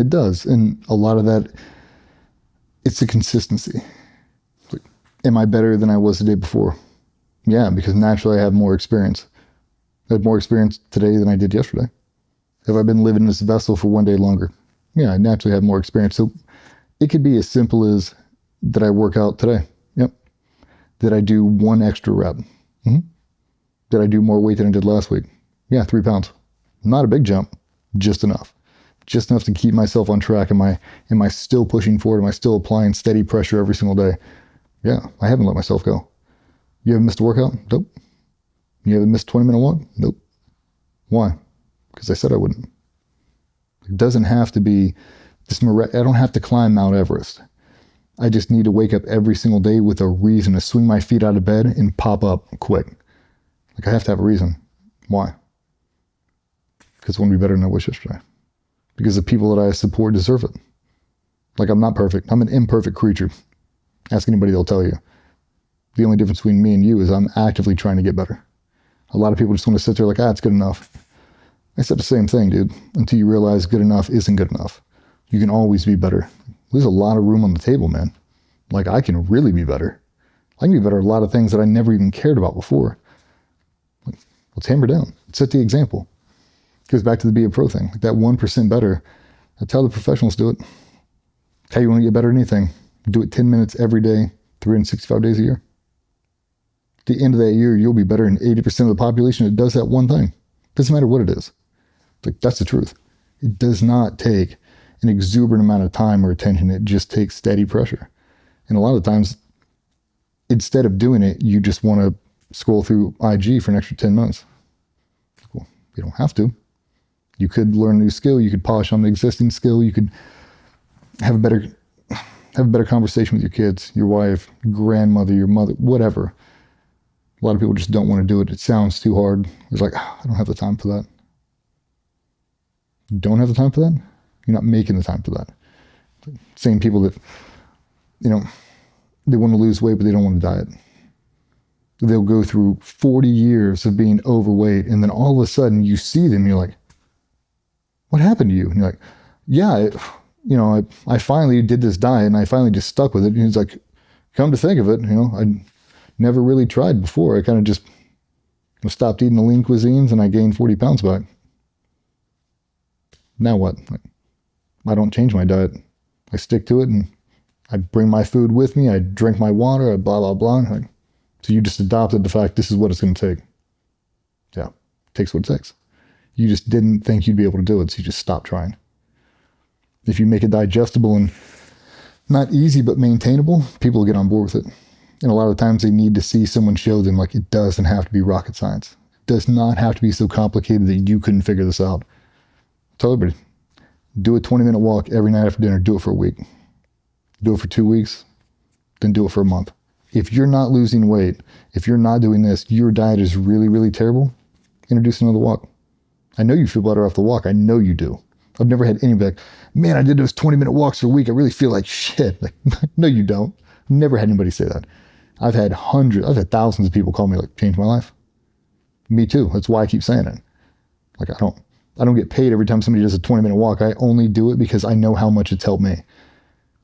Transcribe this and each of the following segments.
It does. And a lot of that, it's the consistency. Like, am I better than I was the day before? Yeah, because naturally I have more experience. I have more experience today than I did yesterday. Have I been living in this vessel for one day longer? Yeah, I naturally have more experience. So it could be as simple as, did I work out today? Yep. Did I do one extra rep? Mm-hmm. Did I do more weight than I did last week? Yeah, 3 pounds. Not a big jump, just enough. Just enough to keep myself on track. Am I still pushing forward? Am I still applying steady pressure every single day? Yeah, I haven't let myself go. You haven't missed a workout? Nope. You haven't missed a 20-minute walk? Nope. Why? Because I said I wouldn't. It doesn't have to be this. I don't have to climb Mount Everest. I just need to wake up every single day with a reason to swing my feet out of bed and pop up quick. Like, I have to have a reason. Why? Because I want to be better than I was yesterday. Because the people that I support deserve it. Like, I'm not perfect. I'm an imperfect creature. Ask anybody, they'll tell you. The only difference between me and you is I'm actively trying to get better. A lot of people just want to sit there like, it's good enough. I said the same thing, dude. Until you realize good enough isn't good enough. You can always be better. There's a lot of room on the table, man. Like, I can really be better. I can be better at a lot of things that I never even cared about before. Like, let's hammer down. Let's set the example. It goes back to the be a pro thing. Like, that 1% better. That's how the professionals do it. How you want to get better at anything. Do it 10 minutes every day, 365 days a year. At the end of that year, you'll be better than 80% of the population that does that one thing. Doesn't matter what it is. Like, that's the truth. It does not take an exuberant amount of time or attention. It just takes steady pressure. And a lot of times, instead of doing it, you just want to scroll through IG for an extra 10 minutes. Well, you don't have to. You could learn a new skill. You could polish on the existing skill. You could have a better conversation with your kids, your wife, grandmother, your mother, whatever. A lot of people just don't want to do it. It sounds too hard. It's like, I don't have the time for that. You don't have the time for that? You're not making the time for that. Same people that, they want to lose weight, but they don't want to diet. They'll go through 40 years of being overweight, and then all of a sudden you see them, and you're like, what happened to you? And you're like, yeah, I finally did this diet, and I finally just stuck with it. And it's like, come to think of it, I never really tried before. I kind of just stopped eating the lean cuisines, and I gained 40 pounds back. Now what? I don't change my diet. I stick to it, and I bring my food with me. I drink my water. I blah, blah, blah. So you just adopted the fact this is what it's going to take. Yeah, it takes what it takes. You just didn't think you'd be able to do it, so you just stopped trying. If you make it digestible and not easy but maintainable, people will get on board with it. And a lot of times they need to see someone show them, like, it doesn't have to be rocket science. It does not have to be so complicated that you couldn't figure this out. Tell everybody, do a 20-minute walk every night after dinner. Do it for a week. Do it for 2 weeks. Then do it for a month. If you're not losing weight, if you're not doing this, your diet is really, really terrible, introduce another walk. I know you feel better off the walk. I know you do. I've never had anybody like, man, I did those 20-minute walks for a week. I really feel like shit. Like, no, you don't. I've never had anybody say that. I've had thousands of people call me, like, changed my life. Me too. That's why I keep saying it. Like, I don't get paid every time somebody does a 20-minute walk. I only do it because I know how much it's helped me.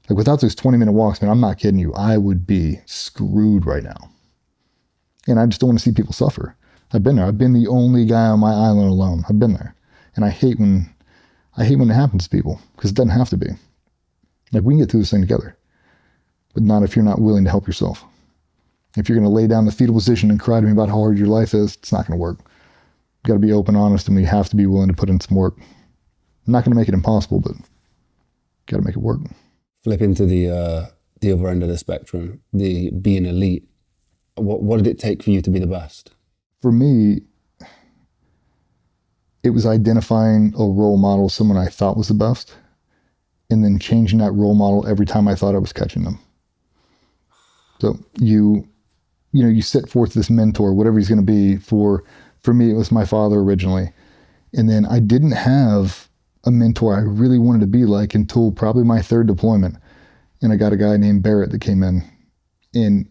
Like, without those 20-minute walks, man, I'm not kidding you. I would be screwed right now. And I just don't want to see people suffer. I've been there. I've been the only guy on my island alone. I've been there. And I hate when it happens to people, because it doesn't have to be. Like, we can get through this thing together, but not if you're not willing to help yourself. If you're going to lay down in the fetal position and cry to me about how hard your life is, it's not going to work. You got to be open, honest, and we have to be willing to put in some work. I'm not going to make it impossible, but got to make it work. Flip into the other end of the spectrum, the being elite. What did it take for you to be the best? For me, it was identifying a role model, someone I thought was the best, and then changing that role model every time I thought I was catching them. So you set forth this mentor, whatever he's going to be. For me, it was my father originally. And then I didn't have a mentor I really wanted to be like until probably my third deployment. And I got a guy named Barrett that came in, and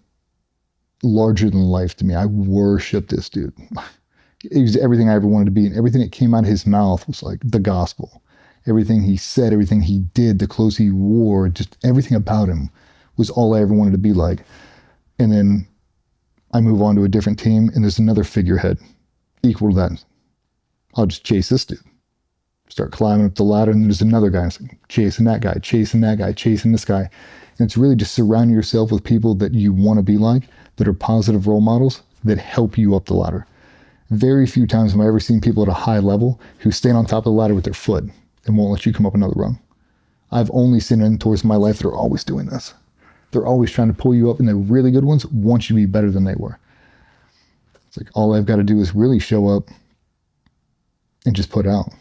larger than life to me. I worshiped this dude. He was everything I ever wanted to be, and everything that came out of his mouth was like the gospel. Everything he said, everything he did, the clothes he wore, just everything about him was all I ever wanted to be like. And then I move on to a different team, and there's another figurehead equal to that. I'll just chase this dude. Start climbing up the ladder, and there's another guy. It's like chasing that guy, chasing that guy, chasing this guy. And it's really just surrounding yourself with people that you want to be like, that are positive role models, that help you up the ladder. Very few times have I ever seen people at a high level who stand on top of the ladder with their foot and won't let you come up another rung. I've only seen mentors in my life that are always doing this. They're always trying to pull you up, and the really good ones want you to be better than they were. It's like all I've got to do is really show up and just put out.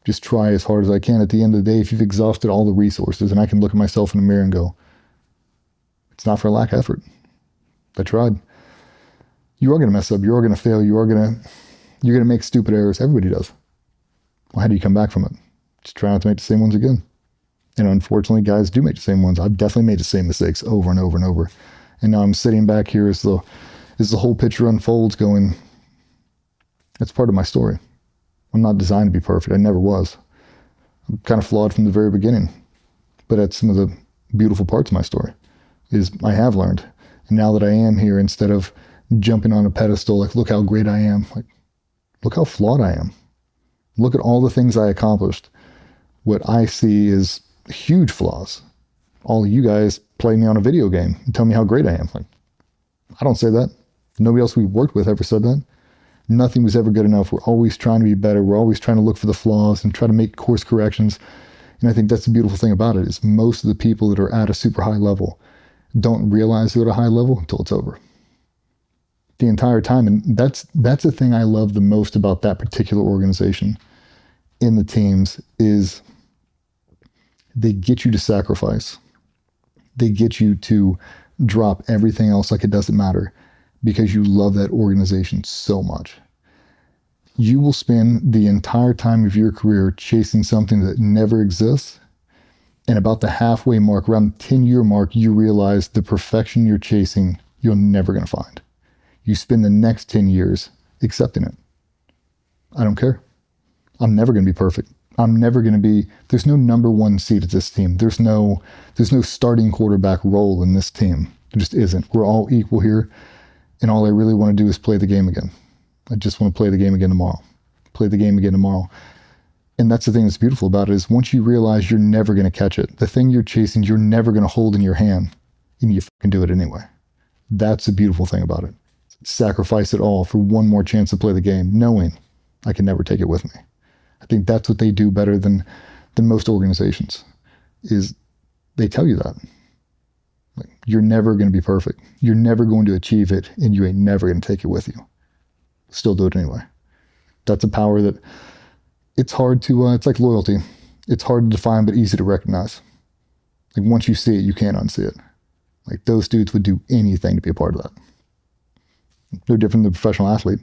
Just try as hard as I can. At the end of the day, if you've exhausted all the resources, and I can look at myself in the mirror and go, it's not for lack of effort. I tried. You are going to mess up. You are going to fail. You're going to make stupid errors. Everybody does. Well, how do you come back from it? Just try not to make the same ones again. And unfortunately, guys do make the same ones. I've definitely made the same mistakes over and over and over. And now I'm sitting back here as the whole picture unfolds going, that's part of my story. I'm not designed to be perfect. I never was. I'm kind of flawed from the very beginning. But that's some of the beautiful parts of my story, is I have learned. And now that I am here, instead of jumping on a pedestal, like, look how great I am, like, look how flawed I am. Look at all the things I accomplished. What I see is huge flaws. All of you guys play me on a video game and tell me how great I am. Like, I don't say that. Nobody else we've worked with ever said that. Nothing was ever good enough. We're always trying to be better. We're always trying to look for the flaws and try to make course corrections. And I think that's the beautiful thing about it, is most of the people that are at a super high level don't realize they're at a high level until it's over. The entire time. And that's the thing I love the most about that particular organization in the teams, is they get you to sacrifice. They get you to drop everything else like it doesn't matter, because you love that organization so much. You will spend the entire time of your career chasing something that never exists. And about the halfway mark, around the 10-year mark, you realize the perfection you're chasing, you're never going to find. You spend the next 10 years accepting it. I don't care. I'm never going to be perfect. I'm never going to be, there's no number one seed at this team. There's no starting quarterback role in this team. There just isn't. We're all equal here. And all I really want to do is play the game again. I just want to play the game again tomorrow. Play the game again tomorrow. And that's the thing that's beautiful about it, is once you realize you're never going to catch it, the thing you're chasing, you're never going to hold in your hand, and you fucking do it anyway. That's the beautiful thing about it. Sacrifice it all for one more chance to play the game, knowing I can never take it with me. I think that's what they do better than most organizations, is they tell you that. Like, you're never going to be perfect. You're never going to achieve it, and you ain't never going to take it with you. Still do it anyway. That's a power that it's hard to, it's like loyalty. It's hard to define, but easy to recognize. Like, once you see it, you can't unsee it. Like, those dudes would do anything to be a part of that. They're different than a professional athlete.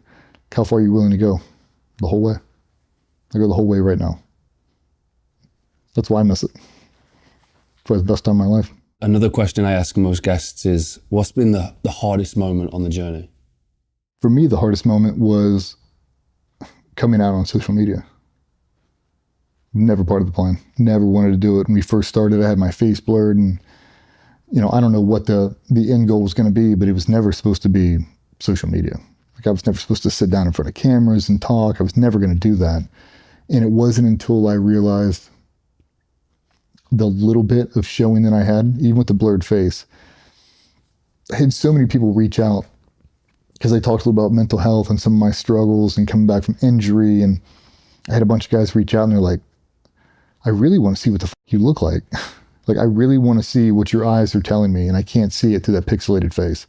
How far are you willing to go? The whole way. I go the whole way right now. That's why I miss it. It's why it's the best time of my life. Another question I ask most guests is, what's been the hardest moment on the journey? For me, the hardest moment was coming out on social media. Never part of the plan. Never wanted to do it. When we first started, I had my face blurred, and I don't know what the end goal was going to be, but it was never supposed to be social media. Like, I was never supposed to sit down in front of cameras and talk. I was never going to do that. And it wasn't until I realized the little bit of showing that I had, even with the blurred face. I had so many people reach out because I talked a little about mental health and some of my struggles and coming back from injury. And I had a bunch of guys reach out, and they're like, I really want to see what the fuck you look like. Like, I really want to see what your eyes are telling me, and I can't see it through that pixelated face.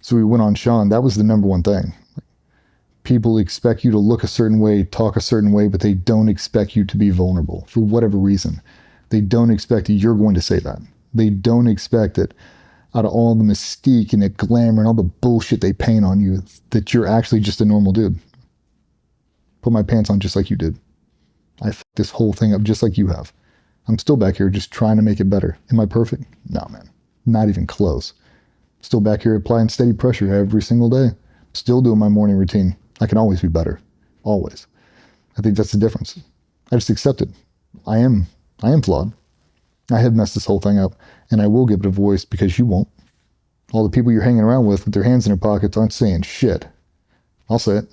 So we went on Sean. That was the number one thing. People expect you to look a certain way, talk a certain way, but they don't expect you to be vulnerable for whatever reason. They don't expect that you're going to say that. They don't expect that out of all the mystique and the glamour and all the bullshit they paint on you, that you're actually just a normal dude. Put my pants on just like you did. I fucked this whole thing up just like you have. I'm still back here just trying to make it better. Am I perfect? No, man. Not even close. Still back here applying steady pressure every single day. Still doing my morning routine. I can always be better. Always. I think that's the difference. I just accept it. I am flawed. I have messed this whole thing up, and I will give it a voice because you won't. All the people you're hanging around with their hands in their pockets aren't saying shit. I'll say it.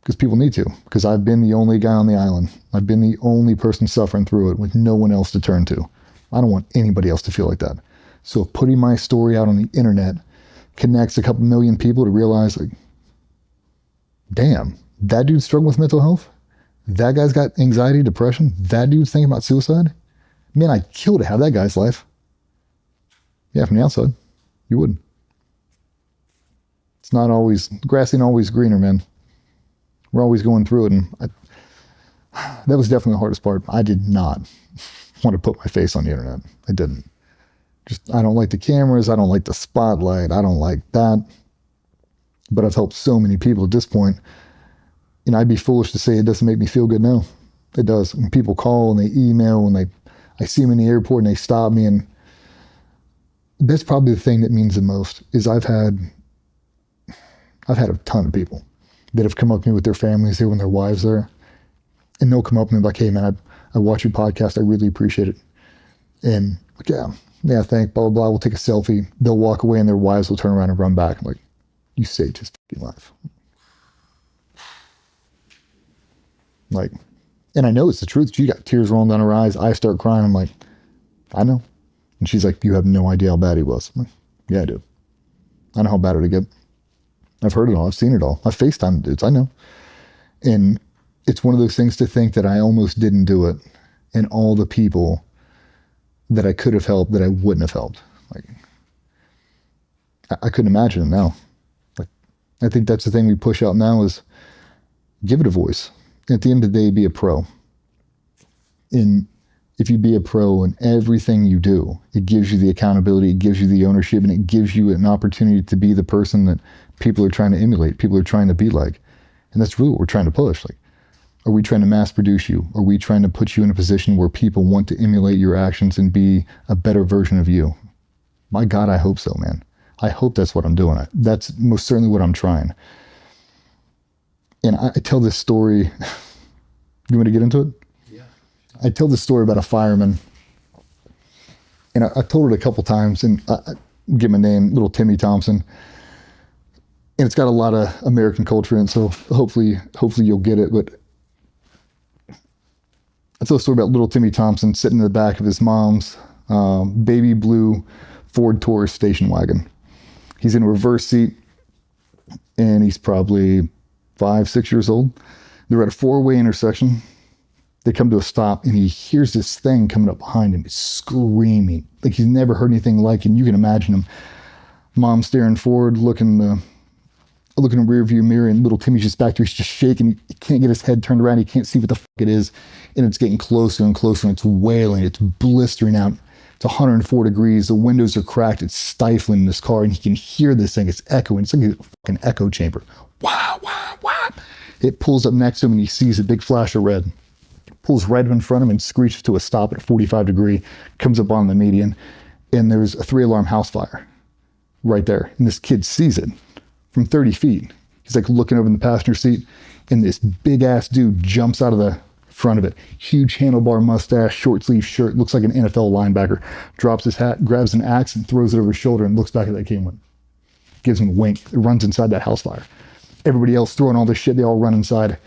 Because people need to. Because I've been the only guy on the island. I've been the only person suffering through it with no one else to turn to. I don't want anybody else to feel like that. So if putting my story out on the internet connects a couple million people to realize, like, damn, that dude's struggling with mental health? That guy's got anxiety, depression? That dude's thinking about suicide? Man, I'd kill to have that guy's life. Yeah, from the outside, you wouldn't. It's not always, grass ain't always greener, man. We're always going through it, and that was definitely the hardest part. I did not want to put my face on the internet. I didn't. I don't like the cameras. I don't like the spotlight. I don't like that. But I've helped so many people at this point. And I'd be foolish to say it doesn't make me feel good now. It does. When people call and they email and I see them in the airport and they stop me, and that's probably the thing that means the most is I've had a ton of people that have come up to me with their families here when their wives there, and they'll come up to me like, hey man, I watch your podcast. I really appreciate it. And like, yeah, thanks, blah, blah, blah. We'll take a selfie. They'll walk away and their wives will turn around and run back. I'm like, you saved his fucking life. Like, and I know it's the truth. She got tears rolling down her eyes. I start crying. I'm like, I know. And she's like, you have no idea how bad he was. I'm like, yeah, I do. I know how bad it would get. I've heard it all. I've seen it all. I've FaceTimed dudes. I know. And it's one of those things to think that I almost didn't do it, and all the people that I could have helped that I wouldn't have helped. Like, I couldn't imagine it now. Like, I think that's the thing we push out now is give it a voice. At the end of the day, be a pro. And if you be a pro in everything you do, it gives you the accountability, it gives you the ownership, and it gives you an opportunity to be the person that people are trying to emulate, people are trying to be like. And that's really what we're trying to push. Like, are we trying to mass produce you? Are we trying to put you in a position where people want to emulate your actions and be a better version of you? My God, I hope so, man. I hope that's what I'm doing. That's most certainly what I'm trying. And I tell this story. You want to get into it? Yeah. I tell this story about a fireman. And I told it a couple times, and I give him a name, little Timmy Thompson. And it's got a lot of American culture in it, so hopefully you'll get it. But I tell a story about little Timmy Thompson sitting in the back of his mom's baby blue Ford Taurus station wagon. He's in a reverse seat, and he's probably 5-6 years old. They're at a 4-way intersection. They come to a stop, and he hears this thing coming up behind him. It's screaming like he's never heard anything like it. And you can imagine him. Mom staring forward, looking in the rear view mirror, and little Timmy's just back there. He's just shaking. He can't get his head turned around. He can't see what the fuck it is. And it's getting closer and closer, and it's wailing. It's blistering out. It's 104 degrees. The windows are cracked. It's stifling in this car, and he can hear this thing. It's echoing. It's like a fucking echo chamber. Wow, wow, wow. It pulls up next to him, and he sees a big flash of red. Pulls right up in front of him and screeches to a stop at 45 degree. Comes up on the median, and there's a 3-alarm house fire right there. And this kid sees it from 30 feet. He's like looking over in the passenger seat, and this big ass dude jumps out of the front of it. Huge handlebar mustache, short sleeve shirt, looks like an NFL linebacker. Drops his hat, grabs an axe, and throws it over his shoulder and looks back at that kid and went, gives him a wink. It runs inside that house fire. Everybody else throwing all this shit, they all run inside.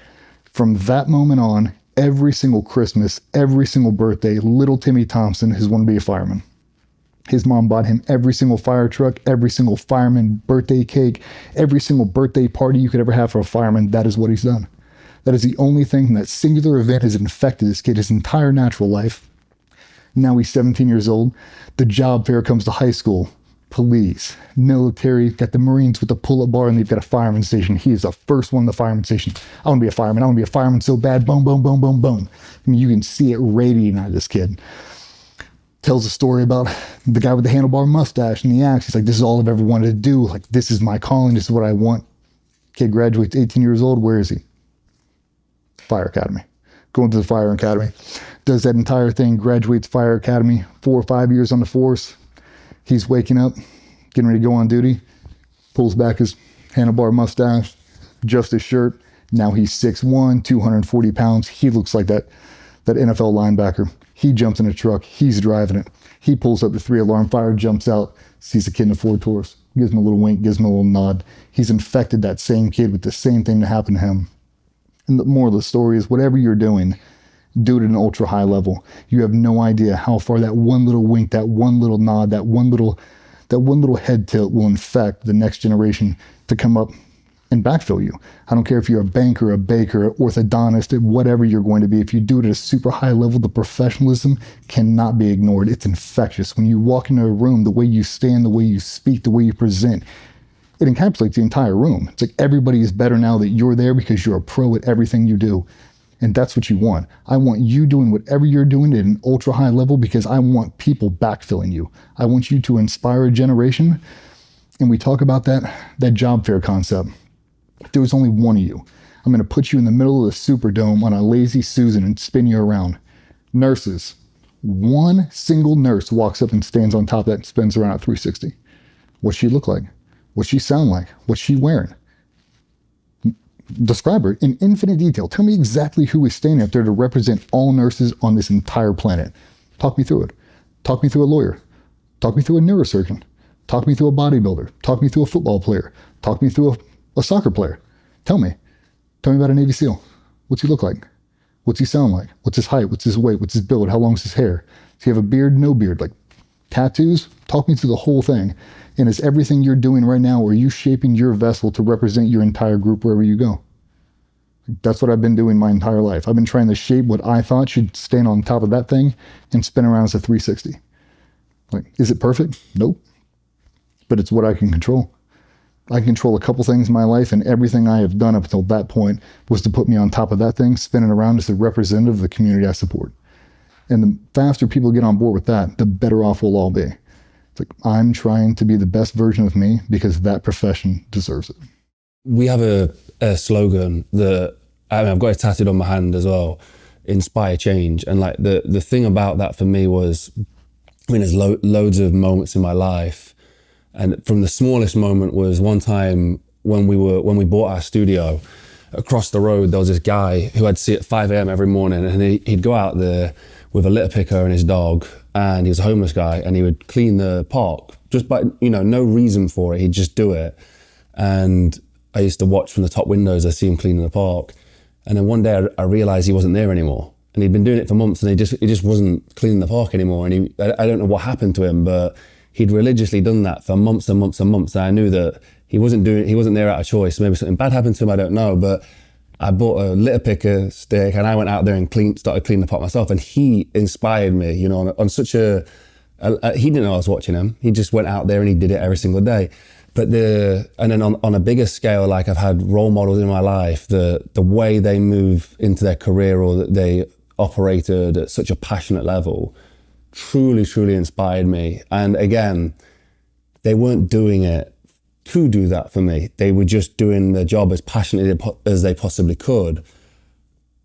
From that moment on, every single Christmas, every single birthday, little Timmy Thompson has wanted to be a fireman. His mom bought him every single fire truck, every single fireman birthday cake, every single birthday party you could ever have for a fireman. That is what he's done. That is the only thing, that singular event has infected this kid his entire natural life. Now he's 17 years old. The job fair comes to high school, police, military, got the Marines with the pull-up bar, and they've got a fireman station. He is the first one in the fireman station. I want to be a fireman. I want to be a fireman so bad. Boom, boom, boom, boom, boom. I mean, you can see it radiating out of this kid. Tells a story about the guy with the handlebar mustache and the axe. He's like, this is all I've ever wanted to do. Like, this is my calling. This is what I want. Kid graduates 18 years old. Where is he? Fire Academy. Going to the Fire Academy. Does that entire thing. Graduates Fire Academy. 4 or 5 years on the force. He's waking up, getting ready to go on duty. Pulls back his handlebar mustache. Adjusts his shirt. Now he's 6'1", 240 pounds. He looks like that that NFL linebacker, he jumps in a truck, he's driving it. He pulls up the 3-alarm fire, jumps out, sees a kid in a Ford Taurus, gives him a little wink, gives him a little nod. He's infected that same kid with the same thing that happened to him. And the moral of the story is whatever you're doing, do it at an ultra high level. You have no idea how far that one little wink, that one little nod, that one little head tilt will infect the next generation to come up and backfill you. I don't care if you're a banker, a baker, an orthodontist, whatever you're going to be. If you do it at a super high level, the professionalism cannot be ignored. It's infectious. When you walk into a room, the way you stand, the way you speak, the way you present, it encapsulates the entire room. It's like everybody is better now that you're there because you're a pro at everything you do. And that's what you want. I want you doing whatever you're doing at an ultra high level because I want people backfilling you. I want you to inspire a generation. And we talk about that job fair concept. If there was only one of you, I'm going to put you in the middle of the Superdome on a lazy Susan and spin you around. Nurses. One single nurse walks up and stands on top of that and spins around at 360. What's she look like? What's she sound like? What's she wearing? Describe her in infinite detail. Tell me exactly who is standing up there to represent all nurses on this entire planet. Talk me through it. Talk me through a lawyer. Talk me through a neurosurgeon. Talk me through a bodybuilder. Talk me through a football player. Talk me through a soccer player. Tell me. Tell me about a Navy SEAL. What's he look like? What's he sound like? What's his height? What's his weight? What's his build? How long's his hair? Does he have a beard? No beard? Like tattoos? Talk me through the whole thing. And is everything you're doing right now, are you shaping your vessel to represent your entire group wherever you go? That's what I've been doing my entire life. I've been trying to shape what I thought should stand on top of that thing and spin around as a 360. Like, is it perfect? Nope. But it's what I can control. I can control a couple things in my life, and everything I have done up until that point was to put me on top of that thing, spinning around as a representative of the community I support. And the faster people get on board with that, the better off we'll all be. It's like, I'm trying to be the best version of me because that profession deserves it. We have a slogan that, I've got it tattooed on my hand as well, inspire change. And like the thing about that for me was, there's loads of moments in my life. And from the smallest moment was one time when we bought our studio, across the road, there was this guy who I'd see at 5 a.m. every morning, and he'd go out there with a litter picker and his dog, and he was a homeless guy, and he would clean the park just by, no reason for it. He'd just do it. And I used to watch from the top windows. I see him cleaning the park. And then one day I realized he wasn't there anymore. And he'd been doing it for months, and he just wasn't cleaning the park anymore. And I don't know what happened to him, but he'd religiously done that for months and months and months. And I knew that he wasn't there out of choice. Maybe something bad happened to him, I don't know. But I bought a litter picker stick, and I went out there and started cleaning the park myself. And he inspired me, on such he didn't know I was watching him. He just went out there and he did it every single day. But and then on a bigger scale, like, I've had role models in my life, the way they move into their career, or that they operated at such a passionate level, truly, truly inspired me. And again, they weren't doing it to do that for me. They were just doing their job as passionately as they possibly could.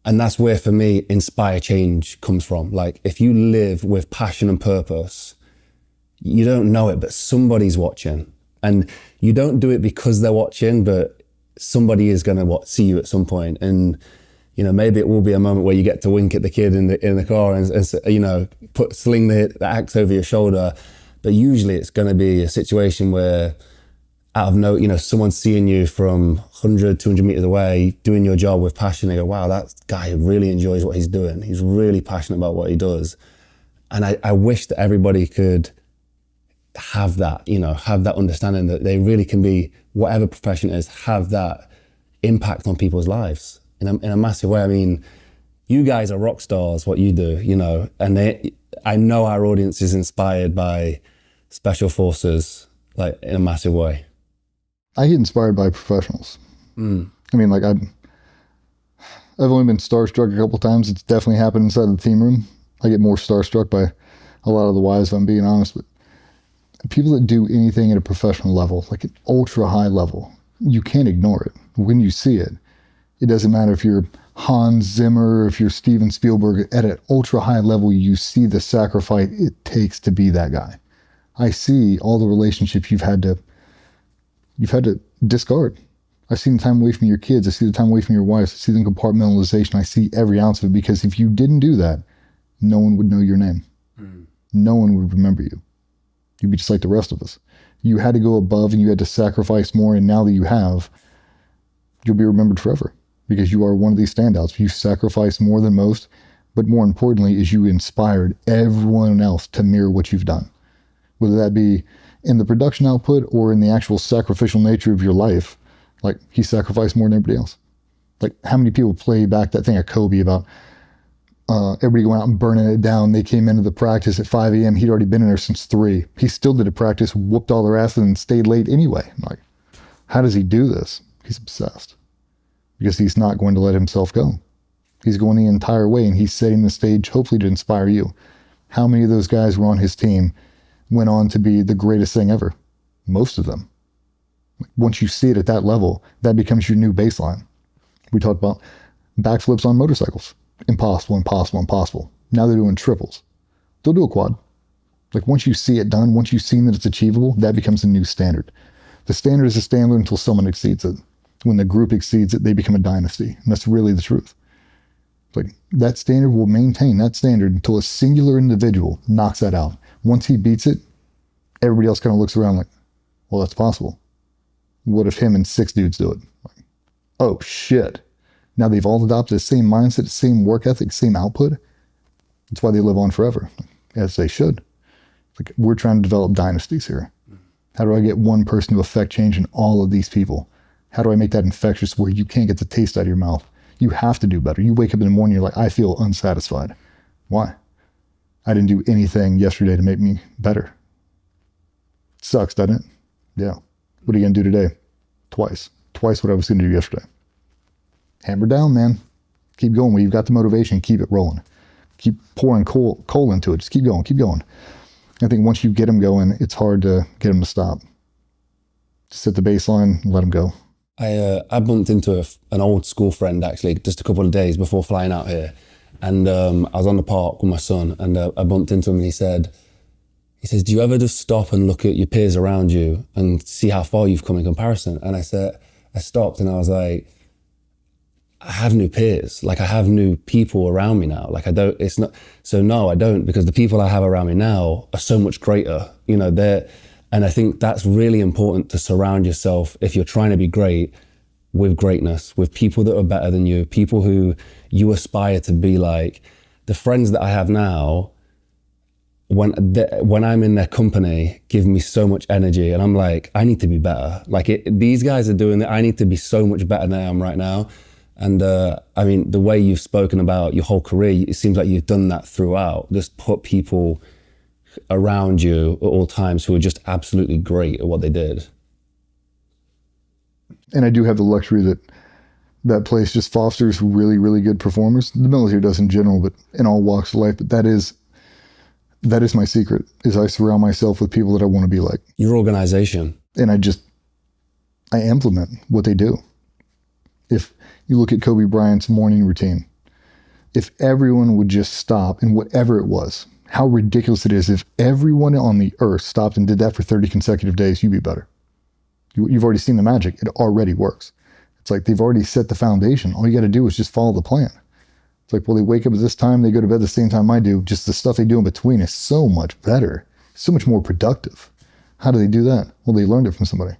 And that's where, for me, inspire change comes from. Like, if you live with passion and purpose, you don't know it, but somebody's watching. And you don't do it because they're watching, but somebody is going to see you at some point. And, maybe it will be a moment where you get to wink at the kid in the car and sling the axe over your shoulder. But usually it's going to be a situation where, out of someone's seeing you from 100, 200 meters away, doing your job with passion. They go, wow, that guy really enjoys what he's doing. He's really passionate about what he does. And I wish that everybody could have that, have that understanding that they really can be, whatever profession it is, have that impact on people's lives in a massive way. I mean, you guys are rock stars, what you do, and I know our audience is inspired by special forces, like, in a massive way. I get inspired by professionals. I mean, like, I've only been starstruck a couple times. It's definitely happened inside the team room. I get more starstruck by a lot of the wives, if I'm being honest. But people that do anything at a professional level, like an ultra high level, you can't ignore it. When you see it, it doesn't matter if you're Hans Zimmer, if you're Steven Spielberg. At an ultra high level, you see the sacrifice it takes to be that guy. I see all the relationships you've had to discard. I see the time away from your kids. I see the time away from your wives. I see the compartmentalization. I see every ounce of it, because if you didn't do that, no one would know your name. No one would remember you. You'd be just like the rest of us. You had to go above and you had to sacrifice more. And now that you have, you'll be remembered forever, because you are one of these standouts. You sacrificed more than most, but more importantly is you inspired everyone else to mirror what you've done, whether that be in the production output or in the actual sacrificial nature of your life. Like, he sacrificed more than everybody else. Like, how many people play back that thing of Kobe about everybody going out and burning it down? They came into the practice at 5 a.m. He'd already been in there since 3. He still did a practice, whooped all their asses, and stayed late anyway. I'm like, how does he do this? He's obsessed, because he's not going to let himself go. He's going the entire way, and he's setting the stage, hopefully, to inspire you. How many of those guys who were on his team went on to be the greatest thing ever? Most of them. Once you see it at that level, that becomes your new baseline. We talked about backflips on motorcycles. Impossible, impossible, impossible. Now they're doing triples. They'll do a quad. Like, once you see it done, once you've seen that it's achievable, that becomes a new standard. The standard is a standard until someone exceeds it. When the group exceeds it, they become a dynasty. And that's really the truth. Like, that standard will maintain that standard until a singular individual knocks that out. Once he beats it, everybody else kind of looks around like, well, that's possible. What if him and 6 dudes do it? Like, oh, shit. Now they've all adopted the same mindset, the same work ethic, same output. That's why they live on forever, as they should. Like, we're trying to develop dynasties here. How do I get one person to affect change in all of these people? How do I make that infectious where you can't get the taste out of your mouth? You have to do better. You wake up in the morning, you're like, I feel unsatisfied. Why? I didn't do anything yesterday to make me better. It sucks, doesn't it? Yeah. What are you going to do today? Twice what I was going to do yesterday. Hammer down, man. Keep going. When you've got the motivation, keep it rolling. Keep pouring coal into it. Just keep going, keep going. I think once you get them going, it's hard to get them to stop. Just set the baseline, let them go. I bumped into an old school friend, actually, just a couple of days before flying out here. And I was on the park with my son, and I bumped into him, and he says, do you ever just stop and look at your peers around you and see how far you've come in comparison? And I stopped and I was like, I have new peers. Like, I have new people around me now. Like, no, I don't, because the people I have around me now are so much greater, and I think that's really important, to surround yourself, if you're trying to be great, with greatness, with people that are better than you, people who you aspire to be like. The friends that I have now, when I'm in their company, give me so much energy, and I'm like, I need to be better. Like, these guys are doing it. I need to be so much better than I am right now. And I mean, the way you've spoken about your whole career, it seems like you've done that throughout. Just put people around you at all times who are just absolutely great at what they did. And I do have the luxury that place just fosters really, really good performers. The military does in general, but in all walks of life. But that is my secret, is I surround myself with people that I want to be like. Your organization. And I implement what they do. If you look at Kobe Bryant's morning routine, if everyone would just stop, and whatever it was, how ridiculous it is, if everyone on the earth stopped and did that for 30 consecutive days, you'd be better. You've already seen the magic. It already works. It's like they've already set the foundation. All you got to do is just follow the plan. It's like, well, they wake up at this time, they go to bed the same time I do. Just the stuff they do in between is so much better, so much more productive. How do they do that? Well, they learned it from somebody.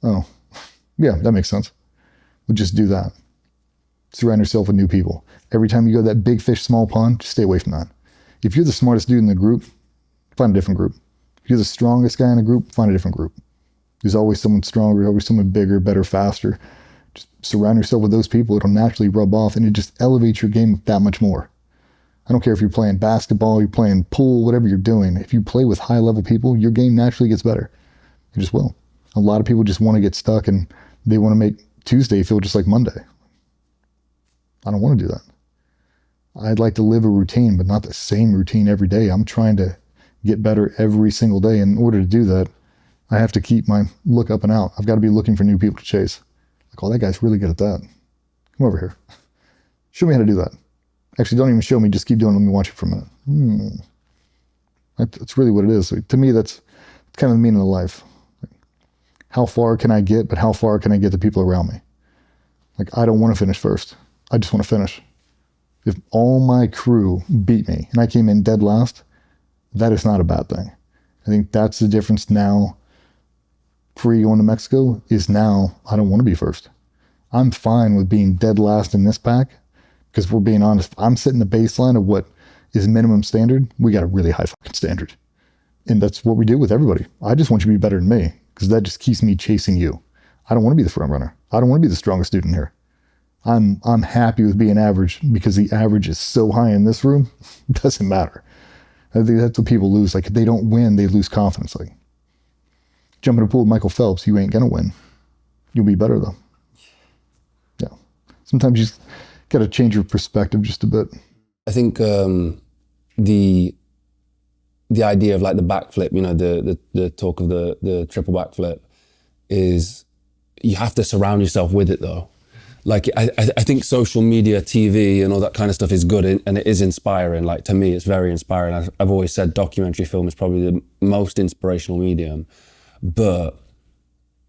Oh, yeah, that makes sense. Well, just do that. Surround yourself with new people. Every time you go to that big fish, small pond, just stay away from that. If you're the smartest dude in the group, find a different group. If you're the strongest guy in a group, find a different group. There's always someone stronger, always someone bigger, better, faster. Just surround yourself with those people. It'll naturally rub off, and it just elevates your game that much more. I don't care if you're playing basketball, you're playing pool, whatever you're doing. If you play with high-level people, your game naturally gets better. It just will. A lot of people just want to get stuck, and they want to make Tuesday feel just like Monday. I don't want to do that. I'd like to live a routine, but not the same routine every day. I'm trying to get better every single day. In order to do that, I have to keep my look up and out. I've got to be looking for new people to chase. Like, oh, that guy's really good at that. Come over here. Show me how to do that. Actually, don't even show me. Just keep doing it. Let me watch it for a minute. That's really what it is. To me, that's kind of the meaning of life. how far can I get, but how far can I get the people around me? Like, I don't want to finish first. I just want to finish. If all my crew beat me and I came in dead last, that is not a bad thing. I think that's the difference now. Pre going to Mexico is now I don't want to be first. I'm fine with being dead last in this pack because if we're being honest, I'm setting the baseline of what is minimum standard. We got a really high fucking standard. And that's what we do with everybody. I just want you to be better than me because that just keeps me chasing you. I don't want to be the front runner. I don't want to be the strongest student here. I'm happy with being average because the average is so high in this room, it doesn't matter. I think that's what people lose. Like, if they don't win, they lose confidence. Like, jump in a pool with Michael Phelps, you ain't gonna win. You'll be better though. Yeah. Sometimes you just gotta change your perspective just a bit. I think the idea of like the backflip, you know, the talk of the triple backflip is you have to surround yourself with it though. Like I think social media, TV and all that kind of stuff is good and it is inspiring. Like to me, it's very inspiring. I've always said documentary film is probably the most inspirational medium. But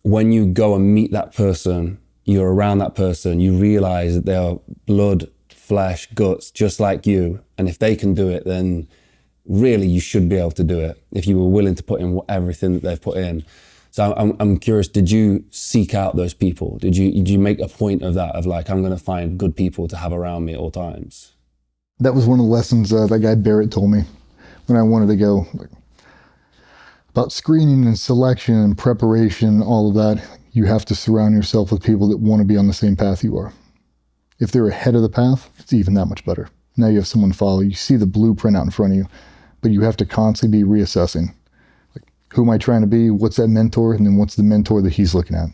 when you go and meet that person, you're around that person, you realize that they are blood, flesh, guts, just like you. And if they can do it, then really you should be able to do it if you were willing to put in everything that they've put in. So I'm curious, did you seek out those people? Did you make a point of that, of like, I'm going to find good people to have around me at all times? That was one of the lessons that guy Barrett told me when I wanted to go. Like, about screening and selection and preparation, all of that, you have to surround yourself with people that want to be on the same path you are. If they're ahead of the path, it's even that much better. Now you have someone to follow. You see the blueprint out in front of you, but you have to constantly be reassessing. Who am I trying to be? What's that mentor? And then what's the mentor that he's looking at?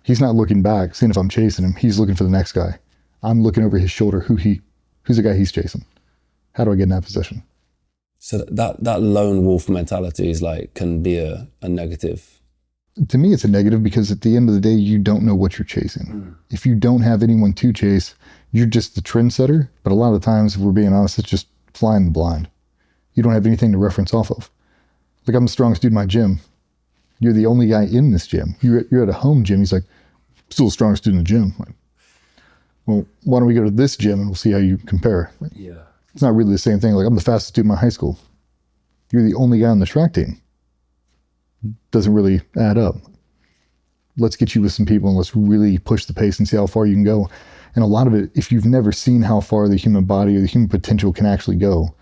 He's not looking back, seeing if I'm chasing him. He's looking for the next guy. I'm looking over his shoulder. Who's the guy he's chasing? How do I get in that position? So that lone wolf mentality is like, can be a negative. To me, it's a negative because at the end of the day, you don't know what you're chasing. If you don't have anyone to chase, you're just the trendsetter. But a lot of times, if we're being honest, it's just flying blind. You don't have anything to reference off of. Like, I'm the strongest dude in my gym. You're the only guy in this gym. You're at a home gym. He's like, still the strongest dude in the gym. Like, well, why don't we go to this gym and we'll see how you compare? Like, Yeah. It's not really the same thing. Like, I'm the fastest dude in my high school. You're the only guy on the track team. Doesn't really add up. Let's get you with some people and let's really push the pace and see how far you can go. And a lot of it, if you've never seen how far the human body or the human potential can actually go,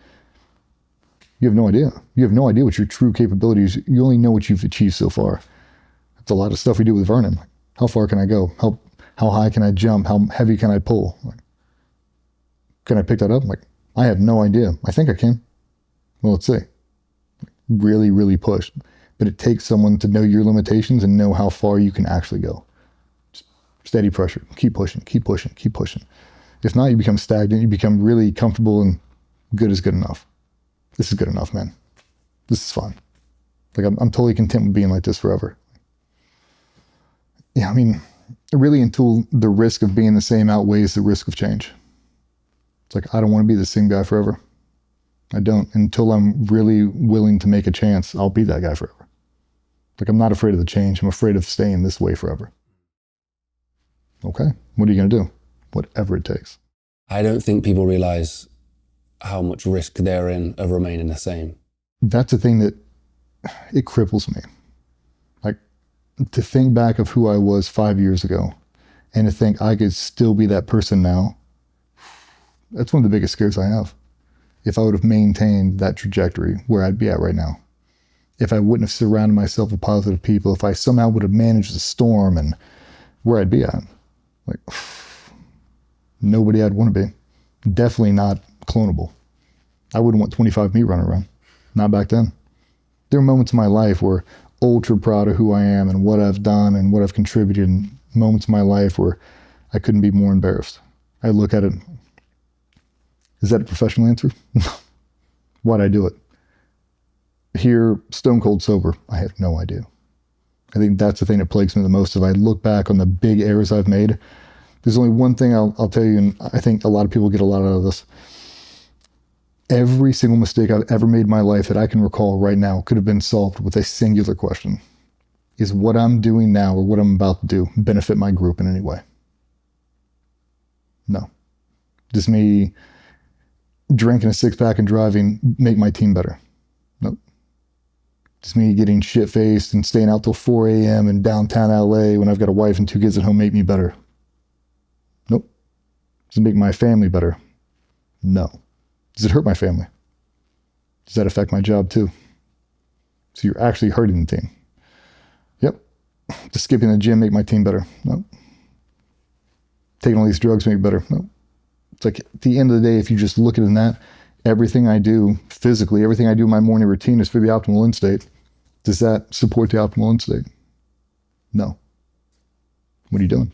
you have no idea. You have no idea what your true capabilities. You only know what you've achieved so far. That's a lot of stuff we do with Vernon. Like, how far can I go? How high can I jump? How heavy can I pull? Like, can I pick that up? Like, I have no idea. I think I can. Well, let's see. Really, really push. But it takes someone to know your limitations and know how far you can actually go. Just steady pressure. Keep pushing, keep pushing, keep pushing. If not, you become stagnant. You become really comfortable and good is good enough. This is good enough, man. This is fun. Like, I'm totally content with being like this forever. Yeah, I mean, really until the risk of being the same outweighs the risk of change. It's like, I don't want to be the same guy forever. I don't. Until I'm really willing to make a chance, I'll be that guy forever. Like, I'm not afraid of the change. I'm afraid of staying this way forever. Okay, what are you going to do? Whatever it takes. I don't think people realize how much risk they're in of remaining the same. That's the thing that it cripples me. Like, to think back of who I was 5 years ago and to think I could still be that person now, that's one of the biggest scares I have. If I would have maintained that trajectory where I'd be at right now, if I wouldn't have surrounded myself with positive people, if I somehow would have managed the storm and where I'd be at, like, nobody I'd want to be. Definitely not clonable. I wouldn't want 25 me running around. Not back then. There are moments in my life where ultra proud of who I am and what I've done and what I've contributed, and moments in my life where I couldn't be more embarrassed. I look at it. Is that a professional answer? Why'd I do it? Here, stone cold sober, I have no idea. I think that's the thing that plagues me the most. If I look back on the big errors I've made, there's only one thing I'll tell you, and I think a lot of people get a lot out of this. Every single mistake I've ever made in my life that I can recall right now could have been solved with a singular question. is what I'm doing now or what I'm about to do benefit my group in any way? No. Does me drinking a six-pack and driving make my team better? Nope. Does me getting shit-faced and staying out till 4 a.m. in downtown LA when I've got a wife and 2 kids at home make me better? Nope. Does it make my family better? No. Does it hurt my family? Does that affect my job too? So you're actually hurting the team. Yep. Does skipping the gym make my team better? Nope. Taking all these drugs make me better? Nope. It's like at the end of the day, if you just look at it in that, everything I do physically, everything I do in my morning routine is for the optimal end state. Does that support the optimal end state? No. What are you doing?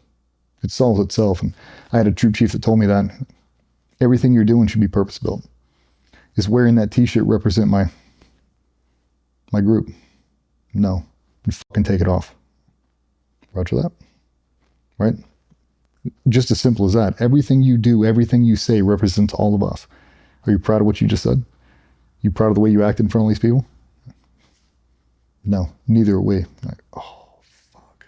It solves itself. And I had a troop chief that told me that everything you're doing should be purpose built. Is wearing that t-shirt represent my group? No. You fucking take it off. Roger that. Right? Just as simple as that. Everything you do, everything you say represents all of us. Are you proud of what you just said? You proud of the way you act in front of these people? No, neither are we. Like, oh, fuck.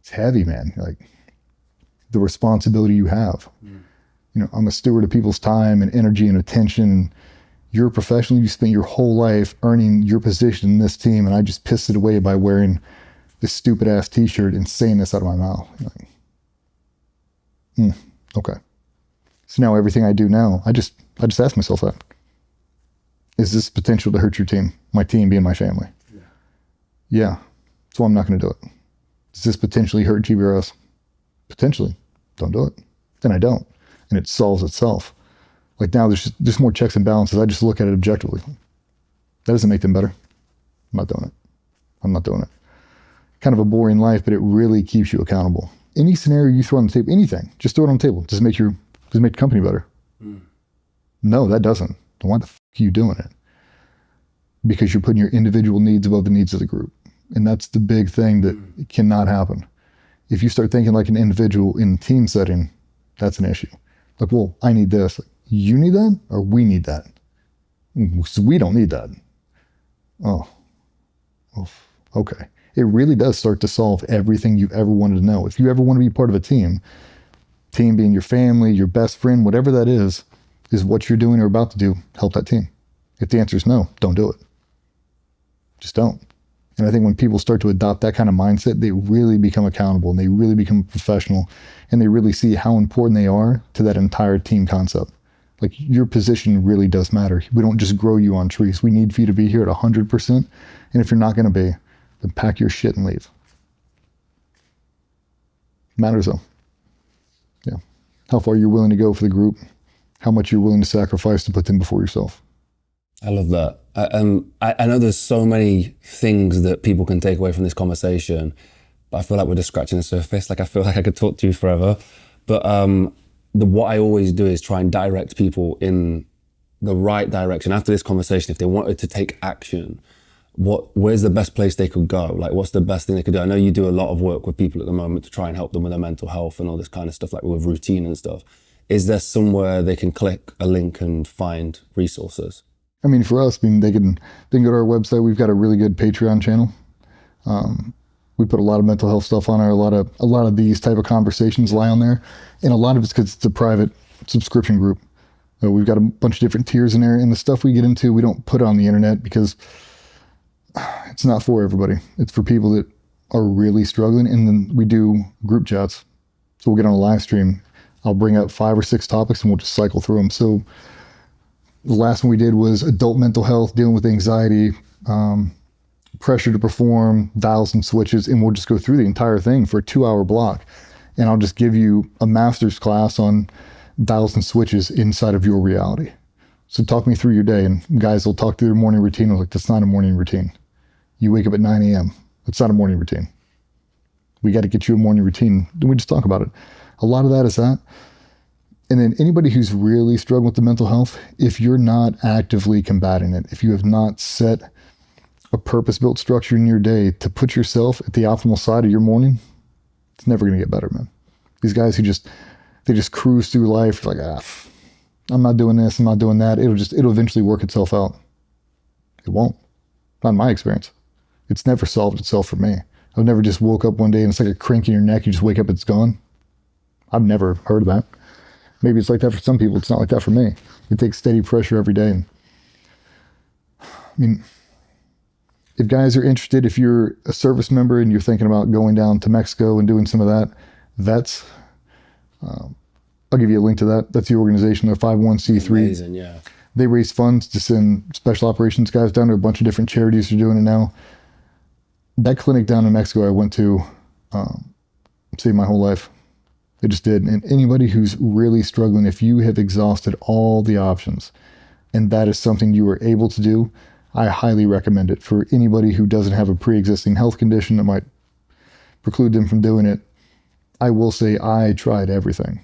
It's heavy, man. Like, the responsibility you have. You know, I'm a steward of people's time and energy and attention. You're a professional. You spent your whole life earning your position in this team, and I just pissed it away by wearing this stupid ass t-shirt and saying this out of my mouth. Like, okay. So now everything I do now, I just ask myself that. Is this potential to hurt your team? My team being my family? Yeah. So I'm not going to do it. Does this potentially hurt GBRS? Potentially. Don't do it. Then I don't. And it solves itself. Like now there's just more checks and balances. I just look at it objectively. That doesn't make them better. I'm not doing it. I'm not doing it. Kind of a boring life, but it really keeps you accountable. Any scenario you throw on the table, anything, just throw it on the table. Does it make your company better? No, that doesn't. Then why the fuck are you doing it? Because you're putting your individual needs above the needs of the group. And that's the big thing that cannot happen. If you start thinking like an individual in a team setting, that's an issue. Like, well, I need this. Like, you need that or we need that? So we don't need that. Oh, okay. It really does start to solve everything you've ever wanted to know. If you ever want to be part of a team being your family, your best friend, whatever that is what you're doing or about to do, help that team. If the answer is no, don't do it. Just don't. And I think when people start to adopt that kind of mindset, they really become accountable and they really become professional and they really see how important they are to that entire team concept. Like your position really does matter. We don't just grow you on trees. We need for you to be here at 100%. And if you're not going to be, then pack your shit and leave. Matters though. Yeah. How far you're willing to go for the group, how much you're willing to sacrifice to put them before yourself. I love that. I know there's so many things that people can take away from this conversation, but I feel like we're just scratching the surface. Like I feel like I could talk to you forever. But what I always do is try and direct people in the right direction. After this conversation, if they wanted to take action, where's the best place they could go? Like what's the best thing they could do? I know you do a lot of work with people at the moment to try and help them with their mental health and all this kind of stuff, like with routine and stuff. Is there somewhere they can click a link and find resources? I mean, for us, they can go to our website. We've got a really good Patreon channel. We put a lot of mental health stuff on there. A lot of these type of conversations lie on there, and a lot of it's because it's a private subscription group. We've got a bunch of different tiers in there, and the stuff we get into, we don't put on the internet because it's not for everybody. It's for people that are really struggling, and then we do group chats. So we'll get on a live stream. I'll bring up 5 or 6 topics, and we'll just cycle through them. So the last one we did was adult mental health, dealing with anxiety, pressure to perform, dials and switches, and we'll just go through the entire thing for a 2-hour block. And I'll just give you a master's class on dials and switches inside of your reality. So talk me through your day, and guys will talk through their morning routine. I was like, that's not a morning routine. You wake up at 9 a.m. That's not a morning routine. We got to get you a morning routine. Then we just talk about it. A lot of that is that. And then anybody who's really struggling with the mental health, if you're not actively combating it, if you have not set a purpose-built structure in your day to put yourself at the optimal side of your morning, it's never going to get better, man. These guys who they just cruise through life like, I'm not doing this, I'm not doing that. It'll eventually work itself out. It won't. Not in my experience. It's never solved itself for me. I've never just woke up one day and it's like a crank in your neck. You just wake up, it's gone. I've never heard of that. Maybe it's like that for some people. It's not like that for me. It takes steady pressure every day. And I mean, if guys are interested, if you're a service member and you're thinking about going down to Mexico and doing some of that, that's, I'll give you a link to that. That's the organization. They're 501c3. Amazing, yeah. They raise funds to send special operations guys down to a bunch of different charities who are doing it now. That clinic down in Mexico I went to saved my whole life. It just did. And anybody who's really struggling, if you have exhausted all the options and that is something you are able to do, I highly recommend it. For anybody who doesn't have a pre-existing health condition that might preclude them from doing it, I will say I tried everything.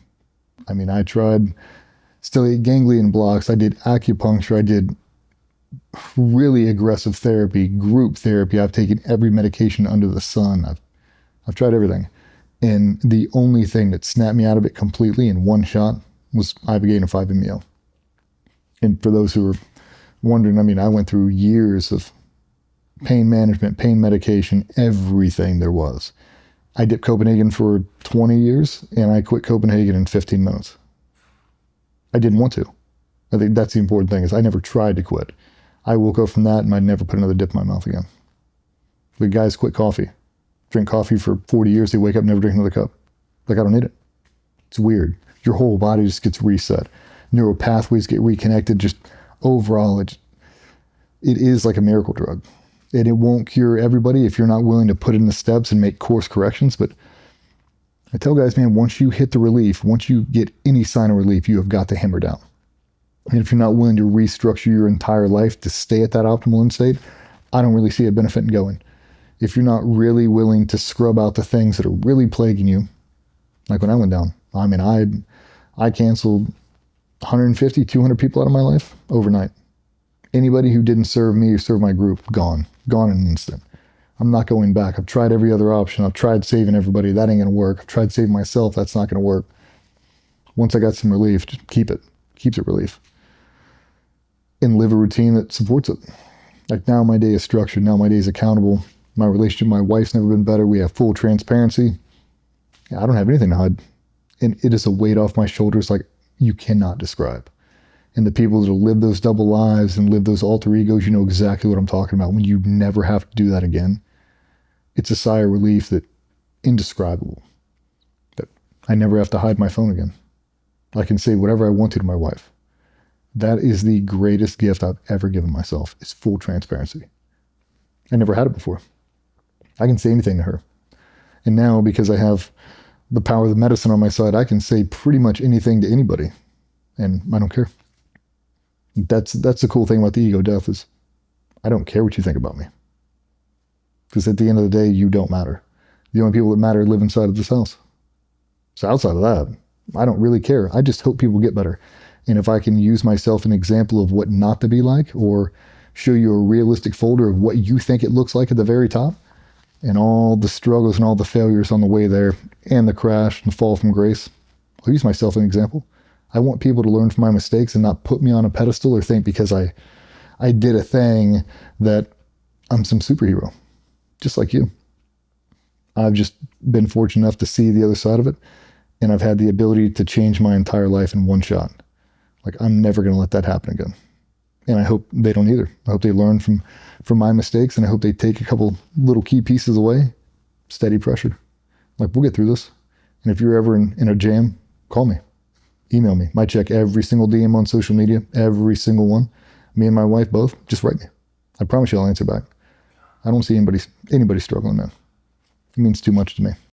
I mean, I tried stellate ganglion blocks. I did acupuncture. I did really aggressive therapy, group therapy. I've taken every medication under the sun. I've tried everything. And the only thing that snapped me out of it completely in one shot was Ibogaine and 5-MeO. And for those who are wondering, I mean, I went through years of pain management, pain medication, everything there was. I did Copenhagen for 20 years and I quit Copenhagen in 15 minutes. I didn't want to. I think that's the important thing, is I never tried to quit. I woke up from that and I'd never put another dip in my mouth again. The guys quit coffee. Drink coffee for 40 years, they wake up, never drink another cup. Like, I don't need it. It's weird. Your whole body just gets reset. Neural pathways get reconnected. Just overall, it is like a miracle drug. And it won't cure everybody if you're not willing to put in the steps and make course corrections. But I tell guys, man, once you hit the relief, once you get any sign of relief, you have got to hammer down. And if you're not willing to restructure your entire life to stay at that optimal end state, I don't really see a benefit in going. If you're not really willing to scrub out the things that are really plaguing you, like when I went down, I mean, I canceled 150, 200 people out of my life overnight. Anybody who didn't serve me or serve my group, gone in an instant. I'm not going back. I've tried every other option. I've tried saving everybody. That ain't going to work. I've tried saving myself. That's not going to work. Once I got some relief, just keep it. Keeps it relief. And live a routine that supports it. Like, now my day is structured. Now my day is accountable. My relationship with my wife's never been better. We have full transparency. I don't have anything to hide. And it is a weight off my shoulders like you cannot describe. And the people that will live those double lives and live those alter egos, you know exactly what I'm talking about. When you never have to do that again, it's a sigh of relief that indescribable. That I never have to hide my phone again. I can say whatever I want to my wife. That is the greatest gift I've ever given myself, is full transparency. I never had it before. I can say anything to her. And now, because I have the power of the medicine on my side, I can say pretty much anything to anybody. And I don't care. That's the cool thing about the ego death, is I don't care what you think about me. Because at the end of the day, you don't matter. The only people that matter live inside of this house. So outside of that, I don't really care. I just hope people get better. And if I can use myself an example of what not to be like, or show you a realistic folder of what you think it looks like at the very top, and all the struggles and all the failures on the way there, and the crash and fall from grace, I'll use myself as an example. I want people to learn from my mistakes and not put me on a pedestal or think because I did a thing that I'm some superhero, just like you. I've just been fortunate enough to see the other side of it, and I've had the ability to change my entire life in one shot. Like, I'm never going to let that happen again. And I hope they don't either. I hope they learn from my mistakes, and I hope they take a couple little key pieces away. Steady pressure. Like, we'll get through this. And if you're ever in a jam, call me. Email me. Might check every single DM on social media, every single one. Me and my wife both. Just write me. I promise you I'll answer back. I don't see anybody struggling, man. It means too much to me.